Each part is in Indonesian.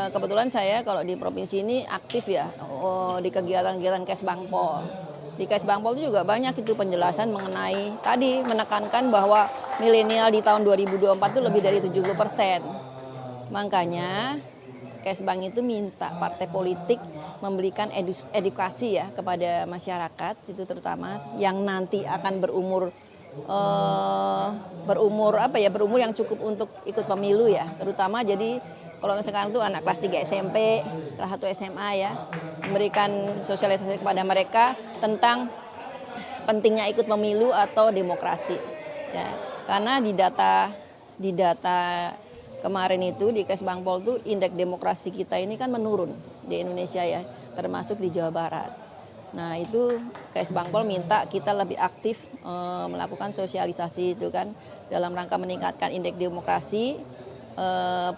Kebetulan saya kalau di provinsi ini aktif ya di kegiatan-kegiatan Kesbangpol. Di Kesbangpol itu juga banyak itu penjelasan mengenai tadi menekankan bahwa milenial di tahun 2024 itu lebih dari 70%. Makanya Kesbang itu minta partai politik memberikan edukasi ya kepada masyarakat itu terutama yang nanti akan berumur yang cukup untuk ikut pemilu ya, terutama jadi kalau misalkan itu anak kelas 3 SMP, kelas 1 SMA ya, memberikan sosialisasi kepada mereka tentang pentingnya ikut pemilu atau demokrasi ya. Karena di data kemarin itu di Kesbangpol tuh indeks demokrasi kita ini kan menurun di Indonesia ya, termasuk di Jawa Barat. Nah itu Kesbangpol minta kita lebih aktif melakukan sosialisasi itu kan dalam rangka meningkatkan indeks demokrasi.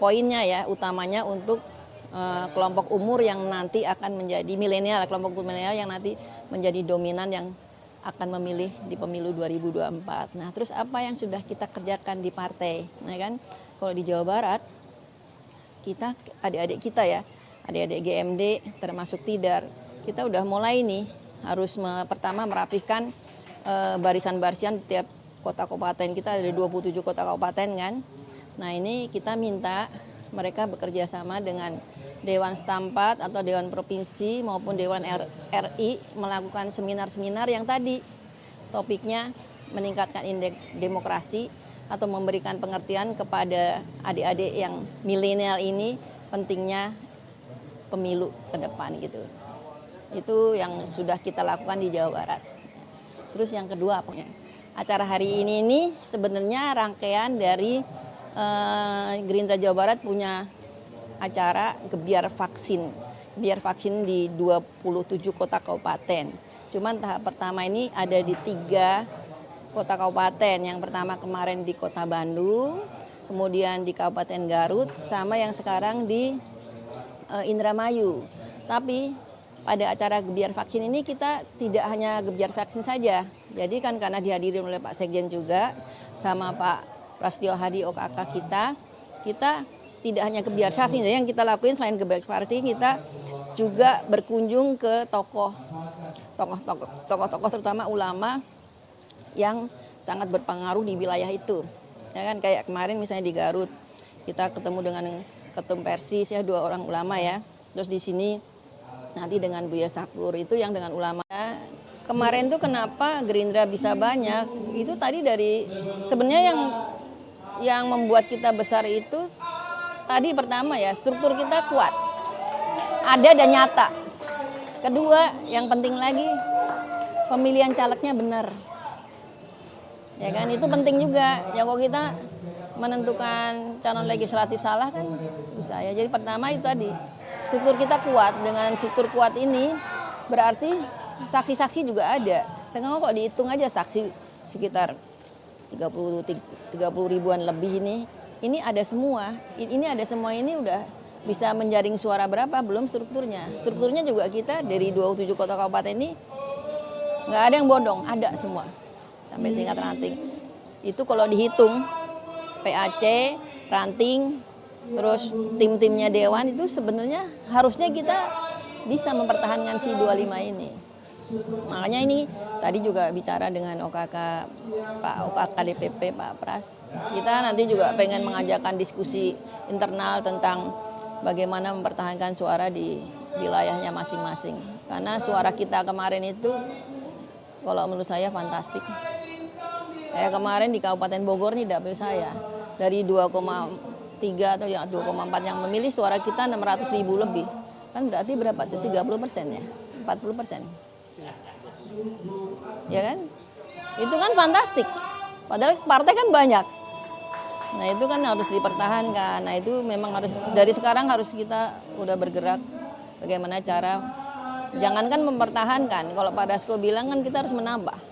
Poinnya ya utamanya untuk kelompok umur yang nanti akan menjadi milenial, kelompok milenial yang nanti menjadi dominan yang akan memilih di pemilu 2024. Nah terus apa yang sudah kita kerjakan di partai, nah kan kalau di Jawa Barat kita adik-adik kita ya, adik-adik GMD termasuk Tidar, kita udah mulai nih harus pertama merapihkan barisan-barisan tiap kota kabupaten. Kita ada 27 kota kabupaten kan. Nah ini kita minta mereka bekerja sama dengan Dewan Setempat atau Dewan Provinsi maupun Dewan RI melakukan seminar-seminar yang tadi topiknya meningkatkan indeks demokrasi atau memberikan pengertian kepada adik-adik yang milenial ini pentingnya pemilu ke depan gitu. Itu yang sudah kita lakukan di Jawa Barat. Terus yang kedua apa ya? Acara hari ini sebenarnya rangkaian dari Gerindra Jawa Barat punya acara gebiar vaksin. Gebiar vaksin di 27 kota kabupaten. Cuman tahap pertama ini ada di 3 kota kabupaten. Yang pertama kemarin di Kota Bandung, kemudian di Kabupaten Garut, sama yang sekarang di Indramayu. Tapi pada acara gebiar vaksin ini kita tidak hanya gebiar vaksin saja. Jadi kan karena dihadiri oleh Pak Sekjen juga sama Pak Prasetyo Hadi OKK kita tidak hanya gebiar vaksin. Yang kita lakuin selain gebiar vaksin kita juga berkunjung ke tokoh-tokoh terutama ulama yang sangat berpengaruh di wilayah itu. Ya kan kayak kemarin misalnya di Garut kita ketemu dengan Ketum Persis ya 2 orang ulama ya. Terus di sini nanti dengan Buya Sakur itu yang dengan ulama. Kemarin tuh kenapa Gerindra bisa banyak? Itu tadi dari sebenarnya yang membuat kita besar itu tadi pertama ya struktur kita kuat. Ada dan nyata. Kedua, yang penting lagi pemilihan calegnya benar. Ya kan itu penting juga. Ya kalau kita menentukan calon legislatif salah kan susah ya. Jadi pertama itu tadi struktur kita kuat. Dengan struktur kuat ini berarti saksi-saksi juga ada. Sekarang kok dihitung aja saksi sekitar 30 ribuan lebih ini. Ini ada semua. Ini ada semua ini udah bisa menjaring suara berapa belum strukturnya. Strukturnya juga kita dari 27 kota kabupaten ini nggak ada yang bodong, ada semua. Sampai tingkat ranting. Itu kalau dihitung PAC, ranting, terus tim-timnya dewan itu sebenarnya harusnya kita bisa mempertahankan si 25 ini. Makanya ini tadi juga bicara dengan Pak OKK DPP Pak Pras. Kita nanti juga pengen mengajakkan diskusi internal tentang bagaimana mempertahankan suara di wilayahnya masing-masing. Karena suara kita kemarin itu kalau menurut saya fantastik. Kayak kemarin di Kabupaten Bogor nih dapil saya dari 2,3 atau yang 2,4 yang memilih suara kita 600 ribu lebih. Kan berarti berapa tuh 30% ya, 40%. Ya kan? Itu kan fantastik. Padahal partai kan banyak. Nah itu kan harus dipertahankan. Nah itu memang harus dari sekarang harus kita udah bergerak. Bagaimana cara? Jangankan mempertahankan. Kalau Pak Dasko bilang kan kita harus menambah.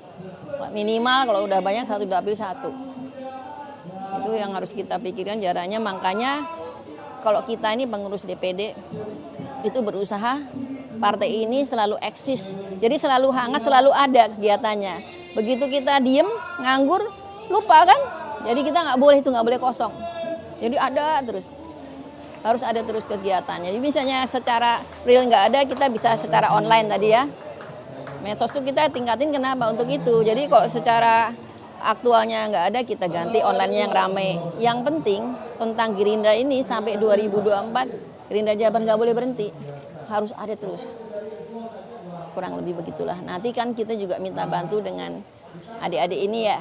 Minimal kalau udah banyak 1 dapil 1. Itu yang harus kita pikirkan jaraknya. Makanya kalau kita ini pengurus DPD itu berusaha partai ini selalu eksis. Jadi selalu hangat, selalu ada kegiatannya. Begitu kita diem, nganggur, lupa kan? Jadi kita nggak boleh kosong. Jadi ada terus. harus ada terus kegiatannya. Jadi misalnya secara real nggak ada, kita bisa secara online tadi ya. Medsos tuh kita tingkatin kenapa untuk itu. Jadi kalau secara aktualnya nggak ada, kita ganti online yang ramai. Yang penting tentang Gerindra ini sampai 2024 Gerindra Jabar nggak boleh berhenti, harus ada terus. Kurang lebih begitulah. Nanti kan kita juga minta bantu dengan adik-adik ini ya.